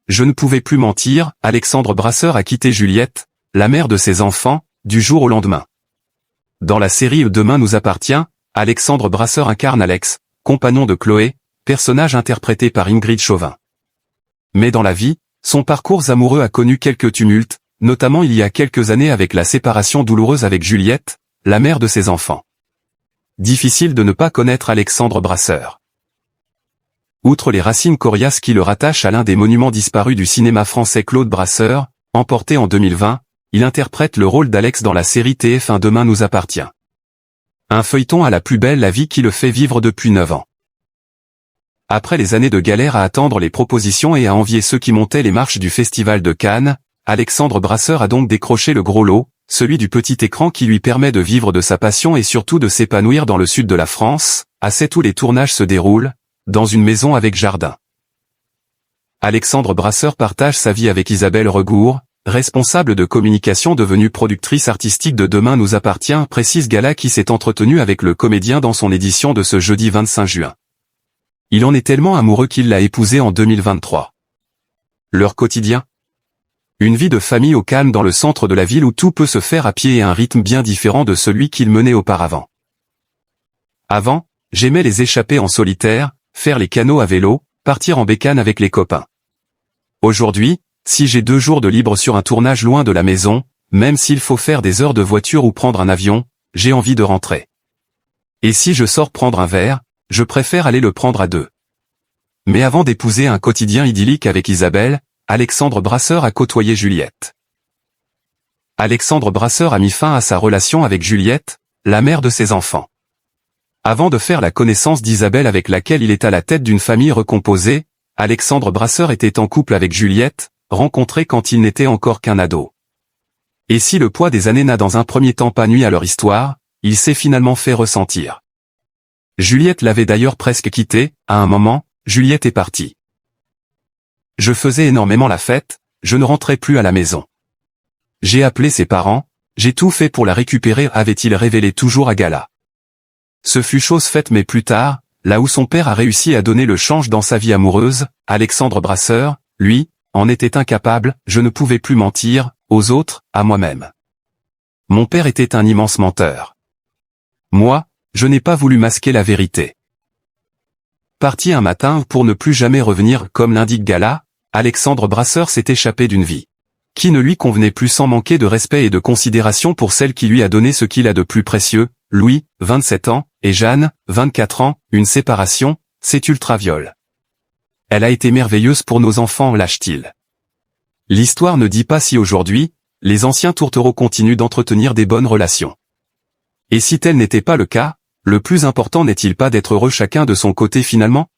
je ne pouvais plus mentir, Alexandre Brasseur a quitté Juliette, la mère de ses enfants, du jour au lendemain. Dans la série Demain nous appartient, Alexandre Brasseur incarne Alex, compagnon de Chloé, personnage interprété par Ingrid Chauvin. Mais dans la vie, son parcours amoureux a connu quelques tumultes, notamment il y a quelques années avec la séparation douloureuse avec Juliette, la mère de ses enfants. Difficile de ne pas connaître Alexandre Brasseur. Outre les racines coriaces qui le rattachent à l'un des monuments disparus du cinéma français Claude Brasseur, emporté en 2020, il interprète le rôle d'Alex dans la série TF1 Demain nous appartient. Un feuilleton à la plus belle la vie qui le fait vivre depuis 9 ans. Après les années de galère à attendre les propositions et à envier ceux qui montaient les marches du Festival de Cannes, Alexandre Brasseur a donc décroché le gros lot, celui du petit écran qui lui permet de vivre de sa passion et surtout de s'épanouir dans le sud de la France, à Sète où les tournages se déroulent, dans une maison avec jardin. Alexandre Brasseur partage sa vie avec Isabelle Regour, responsable de communication devenue productrice artistique de Demain nous appartient, précise Gala qui s'est entretenu avec le comédien dans son édition de ce jeudi 25 juin. Il en est tellement amoureux qu'il l'a épousée en 2023. Leur quotidien ? Une vie de famille au calme dans le centre de la ville où tout peut se faire à pied et à un rythme bien différent de celui qu'il menait auparavant. Avant, j'aimais les échappées en solitaire, faire les canots à vélo, partir en bécane avec les copains. Aujourd'hui, si j'ai 2 jours de libre sur un tournage loin de la maison, même s'il faut faire des heures de voiture ou prendre un avion, j'ai envie de rentrer. Et si je sors prendre un verre, je préfère aller le prendre à 2. Mais avant d'épouser un quotidien idyllique avec Isabelle, Alexandre Brasseur a côtoyé Juliette. Alexandre Brasseur a mis fin à sa relation avec Juliette, la mère de ses enfants. Avant de faire la connaissance d'Isabelle avec laquelle il est à la tête d'une famille recomposée, Alexandre Brasseur était en couple avec Juliette, rencontrée quand il n'était encore qu'un ado. Et si le poids des années n'a dans un premier temps pas nui à leur histoire, il s'est finalement fait ressentir. Juliette l'avait d'ailleurs presque quitté, à un moment, Juliette est partie. Je faisais énormément la fête, je ne rentrais plus à la maison. J'ai appelé ses parents, j'ai tout fait pour la récupérer, avait-il révélé toujours à Gala. Ce fut chose faite mais plus tard, là où son père a réussi à donner le change dans sa vie amoureuse, Alexandre Brasseur, lui, en était incapable, je ne pouvais plus mentir, aux autres, à moi-même. Mon père était un immense menteur. Moi, je n'ai pas voulu masquer la vérité. Parti un matin pour ne plus jamais revenir, comme l'indique Gala, Alexandre Brasseur s'est échappé d'une vie qui ne lui convenait plus sans manquer de respect et de considération pour celle qui lui a donné ce qu'il a de plus précieux, Louis, 27 ans, et Jeanne, 24 ans, une séparation, c'est ultra-viol. Elle a été merveilleuse pour nos enfants, lâche-t-il. L'histoire ne dit pas si aujourd'hui, les anciens tourtereaux continuent d'entretenir des bonnes relations. Et si tel n'était pas le cas, le plus important n'est-il pas d'être heureux chacun de son côté finalement ?